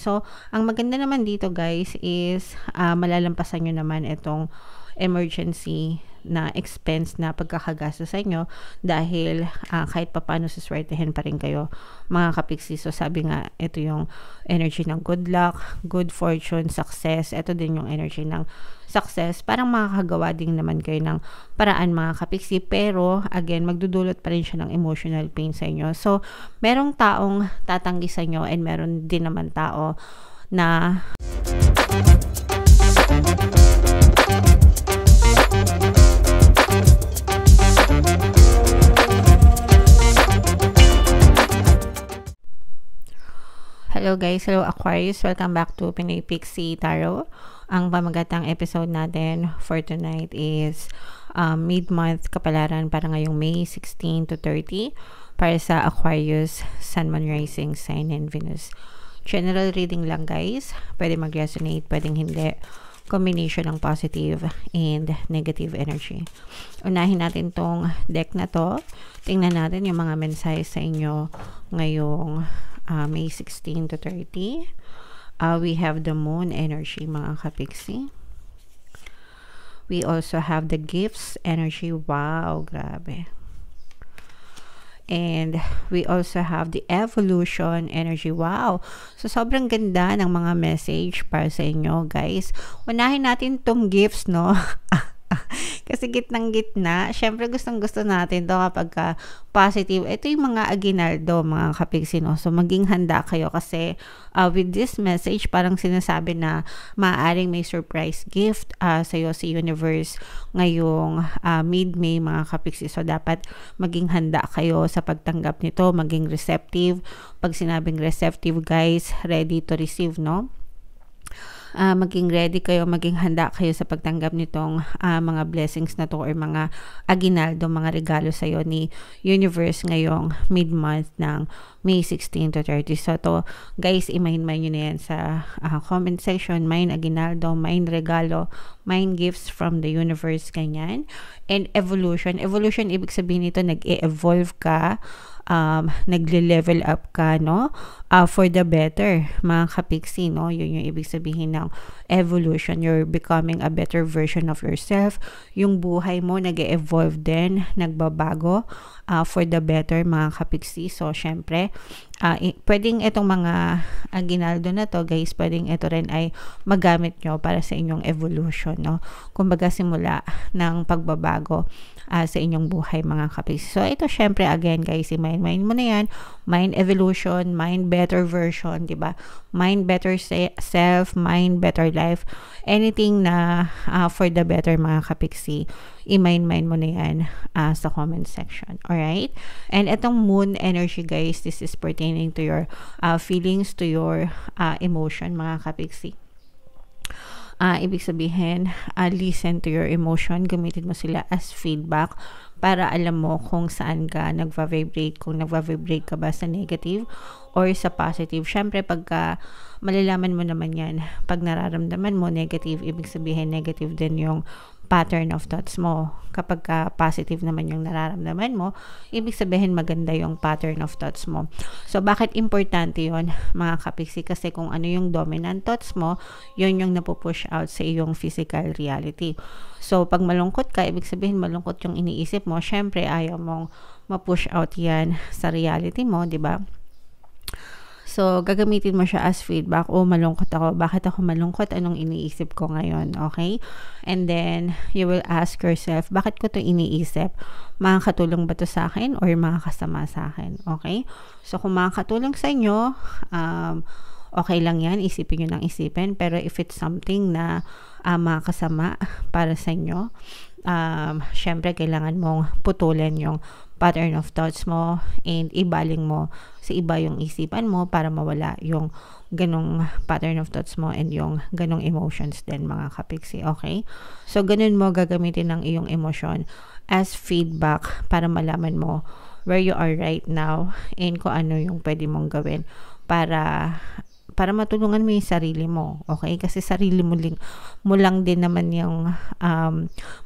So, ang maganda naman dito guys is malalampasan nyo naman itong emergency na expense na pagkakagastos sa inyo dahil kahit papaano suswertehin pa rin kayo mga kapiksi. So sabi nga, ito yung energy ng good luck, good fortune, success. Ito din yung energy ng success. Parang makakagawa din naman kayo ng paraan mga kapiksi, pero again, magdudulot pa rin siya ng emotional pain sa inyo. So merong taong tatanggi sa inyo and meron din naman tao na hello guys, hello Aquarius, welcome back to Pinoy Pixie Tarot. Ang pamagatang episode natin for tonight is mid-month kapalaran para ngayong May 16 to 30 para sa Aquarius, Sun, Moon, Rising, Sign, and Venus. General reading lang guys, pwede mag-resonate, pwedeng hindi. Combination ng positive and negative energy. Unahin natin tong deck na to. Tingnan natin yung mga mensahe sa inyo ngayong May 16 to 30. We have the moon energy mga kapiksi. We also have the gifts energy. Wow, grabe. And we also have the evolution energy. Wow. So, sobrang ganda ng mga message para sa inyo, guys. Unahin natin tong gifts, no? Kasi gitnang-gitna. Syempre, gustong-gusto natin to kapag positive. Ito yung mga aginaldo, mga kapiksi, no? So, maging handa kayo kasi with this message, parang sinasabi na maaaring may surprise gift sa'yo si universe ngayong mid-May, mga kapiksi. So, dapat maging handa kayo sa pagtanggap nito, maging receptive. Pag sinabing receptive, guys, ready to receive, no? Maging ready kayo, maging handa kayo sa pagtanggap nitong mga blessings na to or mga aginaldo, mga regalo sa'yo ni universe ngayong mid-month ng May 16 to 30. So to guys, i-mind nyo na yan sa comment section. Mine aginaldo, mine regalo, mine gifts from the universe, ganyan. And evolution. Evolution, ibig sabihin nito, nag-e-evolve ka, nagle-level up ka, no? For the better, mga kapiksi, no? Yun yung ibig sabihin ng evolution. You're becoming a better version of yourself. Yung buhay mo nag-e-evolve din, nagbabago for the better, mga kapiksi. So, syempre, pwedeng itong mga aginaldo na to, guys, pwedeng ito rin ay magamit nyo para sa inyong evolution, no? Kumbaga, simula ng pagbabago sa inyong buhay, mga kapiksi. So, ito, syempre, again, guys, mind mo na yan. Mind evolution, mind better version, diba? Mind better self, mind better life. Anything na for the better, mga kapiksi, i-mind mo na yan sa comment section. Alright? And itong moon energy, guys, this is pertaining to your feelings, to your emotion, mga kapiksi. Ibig sabihin, listen to your emotion, gamitin mo sila as feedback para alam mo kung saan ka nagva-vibrate, kung nagva-vibrate ka ba sa negative or sa positive. Syempre, pagka malalaman mo naman yan, pag nararamdaman mo negative, ibig sabihin negative din yung pattern of thoughts mo. Kapag positive naman yung nararamdaman mo, ibig sabihin maganda yung pattern of thoughts mo. So, bakit importante yon, mga kapiksi? Kasi kung ano yung dominant thoughts mo, yun yung napupush out sa iyong physical reality. So, pag malungkot ka, ibig sabihin malungkot yung iniisip mo, syempre ayaw mong ma-push out yan sa reality mo, di ba? So, gagamitin mo siya as feedback. Oh, malungkot ako. Bakit ako malungkot? Anong iniisip ko ngayon? Okay? And then, you will ask yourself, bakit ko to iniisip? Makakatulong ba to sa akin or makakasama sa akin? Okay? So, kung makakatulong sa inyo, okay lang yan. Isipin nyo ng isipin. Pero if it's something na makakasama para sa inyo, syempre, kailangan mong putulan yung pattern of thoughts mo and ibaling mo sa iba yung isipan mo para mawala yung ganong pattern of thoughts mo and yung ganong emotions din, mga kapiksi. Okay? So, ganun mo gagamitin ng iyong emotion as feedback para malaman mo where you are right now and kung ano yung pwede mong gawin para para matulungan mo yung sarili mo, okay? Kasi sarili mo lang din naman yung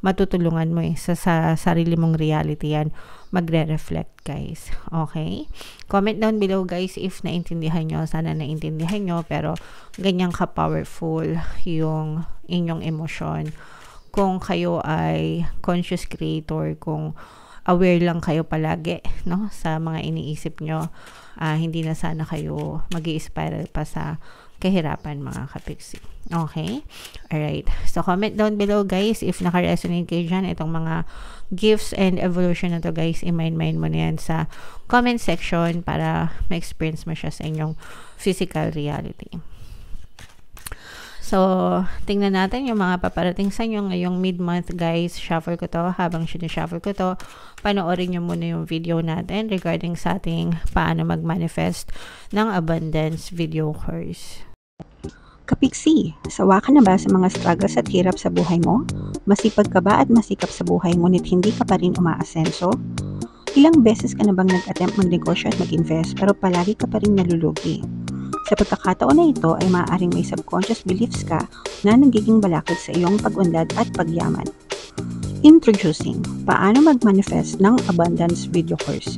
matutulungan mo sa sarili mong reality yan magre-reflect, guys. Okay? Comment down below, guys, if naintindihan nyo. Sana naintindihan nyo, pero ganyan ka-powerful yung inyong emosyon. Kung kayo ay conscious creator, kung aware lang kayo palagi, no, sa mga iniisip nyo, hindi na sana kayo mag-i-spiral pa sa kahirapan, mga kapiksi. Okay? Alright. So, comment down below, guys, if naka-resonate kayo dyan, itong mga gifts and evolution na to, guys, i-mind mo na yan sa comment section para ma-experience mo siya sa inyong physical reality. So, tingnan natin yung mga paparating sa inyo ngayong mid-month, guys. Shuffle ko to. Habang sinushuffle ko to, panoorin nyo muna yung video natin regarding sa ating paano mag-manifest ng abundance video course. Kapiksi, sawa ka na ba sa mga struggles at hirap sa buhay mo? Masipag ka ba at masikap sa buhay ngunit hindi ka pa rin umaasenso? Ilang beses ka na bang nag-attempt magnegosyo at mag-invest pero palagi ka pa rin nalulugi? Sa pagkakataon na ito ay maaaring may subconscious beliefs ka na nagiging balakid sa iyong pag-unlad at pagyaman. Introducing, paano mag-manifest ng abundance video course.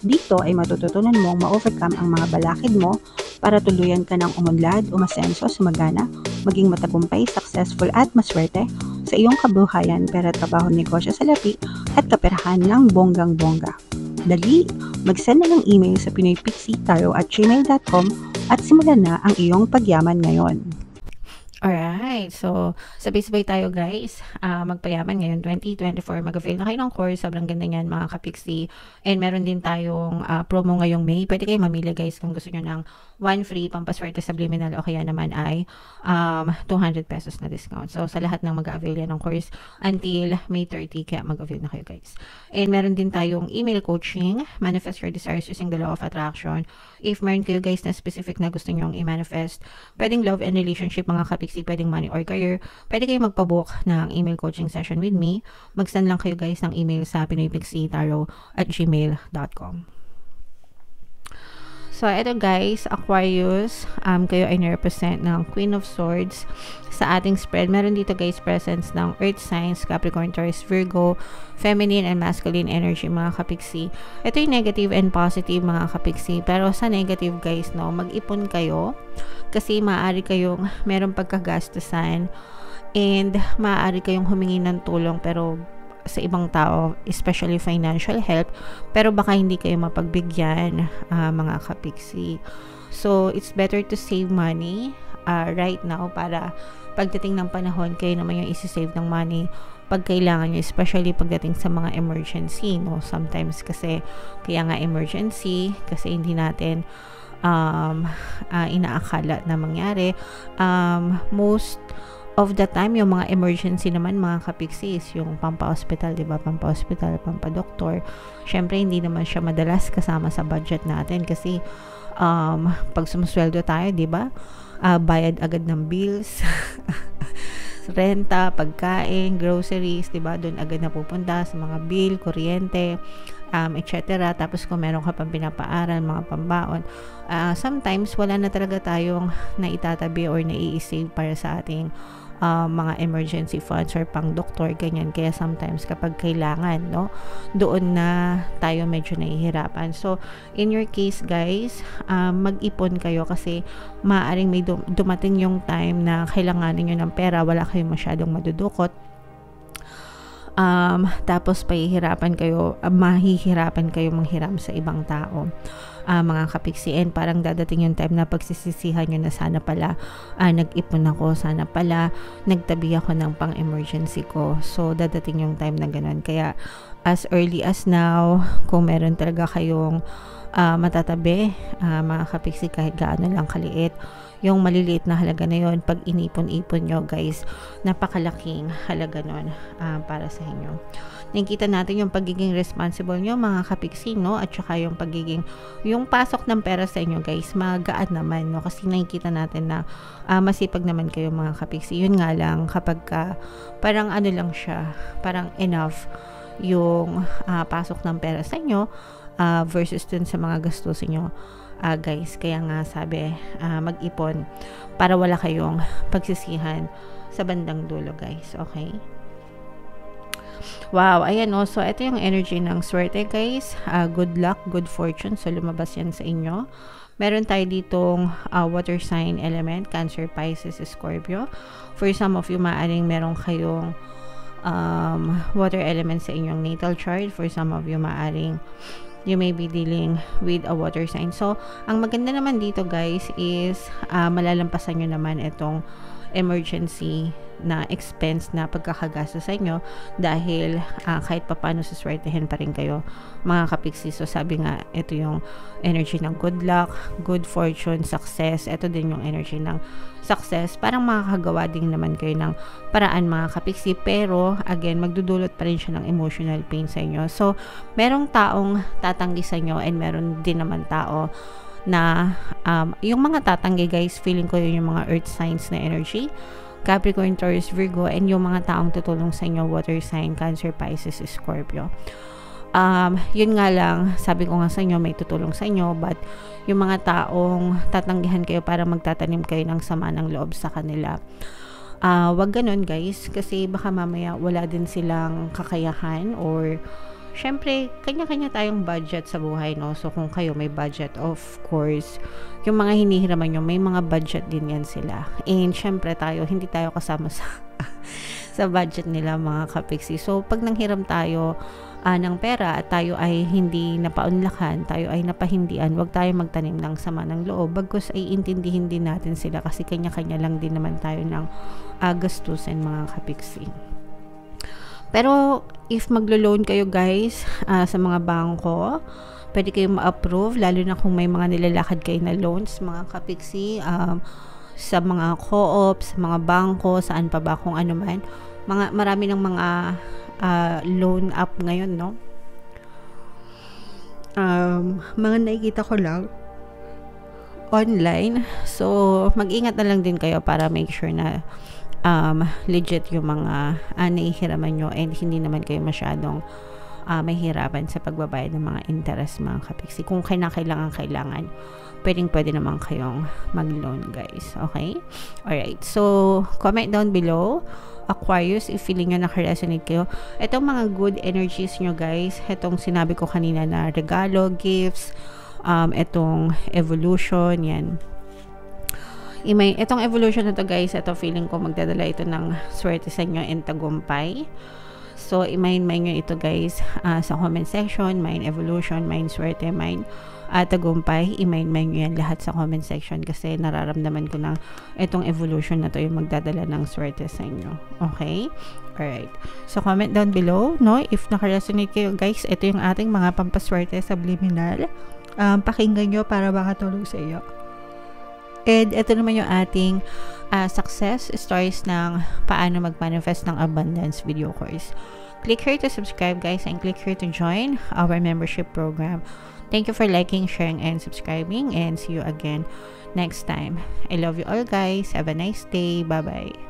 Dito ay matututunan mong ma-overcome ang mga balakid mo para tuluyan ka ng umunlad, umasenso, sumagana, maging matagumpay, successful at maswerte sa iyong kabuhayan, pera, trabaho, negosyo, salapi at kaperahan ng bonggang-bongga. Dali, mag-send na ng email sa pinoypixitaro@gmail.com at simulan na ang iyong pagyaman ngayon. Alright, so sabay-sabay tayo, guys, magpayaman ngayon 2024, mag-avail na kayo ng course, sobrang ganda niyan, mga kapiksi, and meron din tayong promo ngayong May. Pwede kayo mamili, guys, kung gusto nyo ng 1 free pampaswerte subliminal o kaya naman ay 200 pesos na discount. So sa lahat ng mag-avail yan ng course until May 30, kaya mag-avail na kayo, guys. And meron din tayong email coaching, manifest your desires using the law of attraction. If meron kayo, guys, na specific na gusto nyo i-manifest, pwedeng love and relationship, mga kapiksi, pwedeng money or career, pwede kayo magpabook ng email coaching session with me. Mag-send lang kayo, guys, ng email sa pinoypixitaro@gmail.com. So, eto, guys, Aquarius, kayo ay nirepresent ng Queen of Swords sa ating spread. Meron dito, guys, presence ng Earth signs, Capricorn, Taurus, Virgo, feminine and masculine energy, mga kapiksi. Ito yung negative and positive, mga kapiksi. Pero sa negative, guys, no, mag-ipon kayo kasi maaari kayong meron pagkagastusan and maaari kayong humingi ng tulong pero sa ibang tao, especially financial help, pero baka hindi kayo mapagbigyan, mga kapiksi. So, it's better to save money right now para pagdating ng panahon, kayo naman yung isi-save ng money pag kailangan nyo, especially pagdating sa mga emergency, no? Sometimes kasi, kaya nga emergency, kasi hindi natin inaakala na mangyari. Most of the time, yung mga emergency naman, mga kapiksi, is yung pampa-hospital, diba? Pampa-hospital, pampa-doktor. Syempre, hindi naman siya madalas kasama sa budget natin kasi pag sumusweldo tayo, diba? Bayad agad ng bills, renta, pagkain, groceries, diba? Doon agad na pupunta sa mga bill, kuryente, etc. Tapos kung meron ka pang pinapaaral, mga pambaon, sometimes wala na talaga tayong naitatabi or nai-save para sa ating mga emergency funds or pang doktor, ganyan. Kaya sometimes kapag kailangan, no, doon na tayo medyo nahihirapan. So in your case, guys, mag-ipon kayo kasi maaaring may dumating yung time na kailanganin nyo ng pera, wala kayong masyadong madudukot. Tapos mahihirapan kayo manghiram sa ibang tao, mga kapiksi, and parang dadating yung time na pagsisisihan nyo na sana pala nag-ipon ako, sana pala nagtabi ako ng pang emergency ko. So dadating yung time na ganun. Kaya as early as now, kung meron talaga kayong matatabi, mga kapiksi, kahit gaano lang kaliit, yung maliliit na halaga na yon, pag inipon-ipon nyo, guys, napakalaking halaga nun para sa inyo. Nakikita natin yung pagiging responsible nyo, mga kapiksi, no? At saka yung pasok ng pera sa inyo, guys, magaan naman, no? Kasi nakikita natin na masipag naman kayo, mga kapiksi. Yun nga lang, kapag parang ano lang siya, parang enough yung pasok ng pera sa inyo versus dun sa mga gastusin nyo, guys. Kaya nga sabi, mag-ipon para wala kayong pagsisihan sa bandang dulo, guys. Okay? Wow, ayan o. So, ito yung energy ng swerte, guys. Good luck, good fortune. So, lumabas yan sa inyo. Meron tayo ditong water sign element, Cancer, Pisces, Scorpio. For some of you, maaaring meron kayong water element sa inyong natal chart. For some of you, maaaring you may be dealing with a water sign. So, ang maganda naman dito, guys, is malalampasan nyo naman itong emergency na expense na pagkakagastos sa inyo dahil kahit papano suswertehin pa rin kayo, mga kapiksi. So, sabi nga, ito yung energy ng good luck, good fortune, success. Ito din yung energy ng success. Parang makakagawa din naman kayo ng paraan, mga kapiksi. Pero, again, magdudulot pa rin siya ng emotional pain sa inyo. So, merong taong tatanggi sa inyo and meron din naman tao na yung mga tatanggi, guys, feeling ko yun yung mga earth signs na energy, Capricorn, Taurus, Virgo, and yung mga taong tutulong sa inyo, water sign, Cancer, Pisces, Scorpio. Yun nga lang, sabi ko nga sa inyo, may tutulong sa inyo, but yung mga taong tatanggihan kayo para magtatanim kayo ng sama ng loob sa kanila, wag ganun, guys, kasi baka mamaya wala din silang kakayahan, or syempre, kanya-kanya tayong budget sa buhay, no? So, kung kayo may budget, of course, yung mga hinihiraman nyo, may mga budget din yan sila. And syempre tayo, hindi tayo kasama sa sa budget nila, mga kapiksi. So, pag nanghiram tayo ng pera at tayo ay hindi napaunlakan, tayo ay napahindian, wag tayo magtanim ng sama ng loob. Bagkus ay intindihin din natin sila kasi kanya-kanya lang din naman tayo ng gastusin, mga kapiksi. Pero, if maglo-loan kayo, guys, sa mga bangko, pwede kayong ma-approve, lalo na kung may mga nilalakad kayo na loans, mga kapiksi, sa mga co-op, sa mga bangko, saan pa ba, kung ano man. Marami ng mga loan app ngayon, no? Mga nakikita ko lang online. So, mag-ingat na lang din kayo para make sure na legit yung mga naihiraman nyo and hindi naman kayo masyadong mahirapan sa pagbabayad ng mga interest, mga kapiksi. Kung kailangan, pwede naman kayong mag-loan, guys. Okay? Alright. So, comment down below, Aquarius, if feeling nyo naka-resonate kayo. Itong mga good energies nyo, guys, itong sinabi ko kanina na regalo, gifts, itong evolution, yan. Itong evolution na to, guys, ito feeling ko magdadala ito ng swerte sa inyo and tagumpay. So, i-mind nyo ito, guys, sa comment section. Mind evolution, mind swerte, mind tagumpay. I-mind nyo yan lahat sa comment section kasi nararamdaman ko na itong evolution na to yung magdadala ng swerte sa inyo. Okay? Alright. So, comment down below, no? If naka-resonate kayo, guys, ito yung ating mga pampaswerte subliminal. Pakinggan nyo para makatulong sa iyo. And ito naman yung ating success stories ng paano mag-manifest ng abundance video course. Click here to subscribe, guys, and click here to join our membership program. Thank you for liking, sharing, and subscribing, and see you again next time. I love you all, guys. Have a nice day. Bye-bye.